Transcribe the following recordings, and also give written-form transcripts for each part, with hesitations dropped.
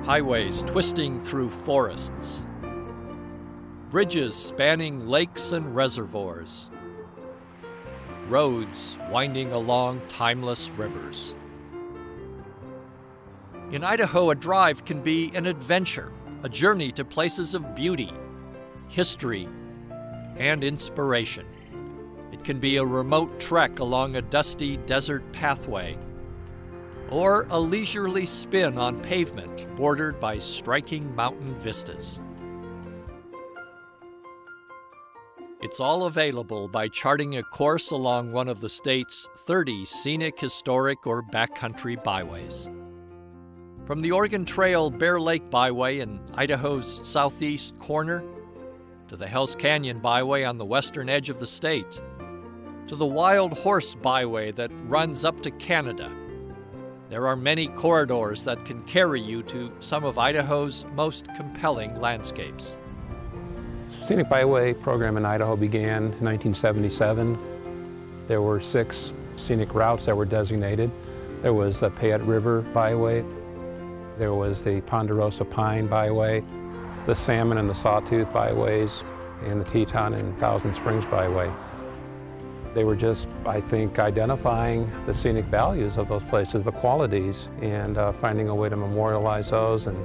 highways twisting through forests, bridges spanning lakes and reservoirs, roads winding along timeless rivers. In Idaho, a drive can be an adventure, a journey to places of beauty, history, and inspiration. It can be a remote trek along a dusty desert pathway, or a leisurely spin on pavement bordered by striking mountain vistas. It's all available by charting a course along one of the state's 30 scenic, historic, or backcountry byways. From the Oregon Trail Bear Lake Byway in Idaho's southeast corner, to the Hells Canyon Byway on the western edge of the state, to the Wild Horse Byway that runs up to Canada, there are many corridors that can carry you to some of Idaho's most compelling landscapes. The Scenic Byway program in Idaho began in 1977. There were 6 scenic routes that were designated. There was the Payette River Byway, there was the Ponderosa Pine Byway, the Salmon and the Sawtooth Byways, and the Teton and Thousand Springs Byway. They were just, I think, identifying the scenic values of those places, the qualities, and finding a way to memorialize those and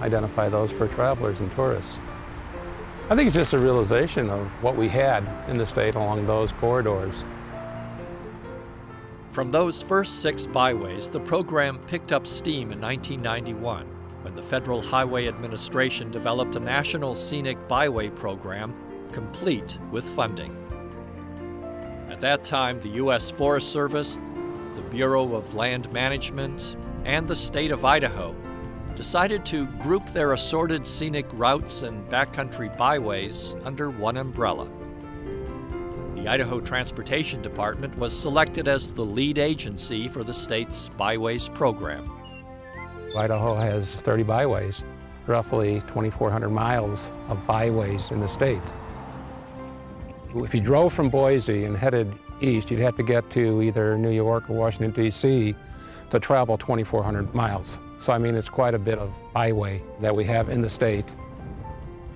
identify those for travelers and tourists. I think it's just a realization of what we had in the state along those corridors. From those first 6 byways, the program picked up steam in 1991, when the Federal Highway Administration developed a national scenic byway program, complete with funding. At that time, the U.S. Forest Service, the Bureau of Land Management, and the state of Idaho decided to group their assorted scenic routes and backcountry byways under one umbrella. The Idaho Transportation Department was selected as the lead agency for the state's byways program. Idaho has 30 byways, roughly 2,400 miles of byways in the state. If you drove from Boise and headed east, you'd have to get to either New York or Washington, D.C. to travel 2,400 miles. So I mean, it's quite a bit of byway that we have in the state.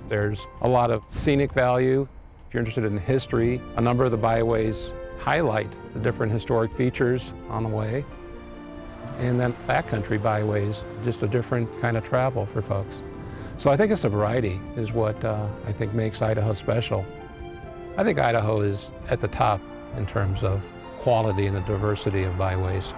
There's a lot of scenic value. If you're interested in history, a number of the byways highlight the different historic features on the way. And then backcountry byways, just a different kind of travel for folks. So I think it's a variety is what I think makes Idaho special. I think Idaho is at the top in terms of quality and the diversity of byways.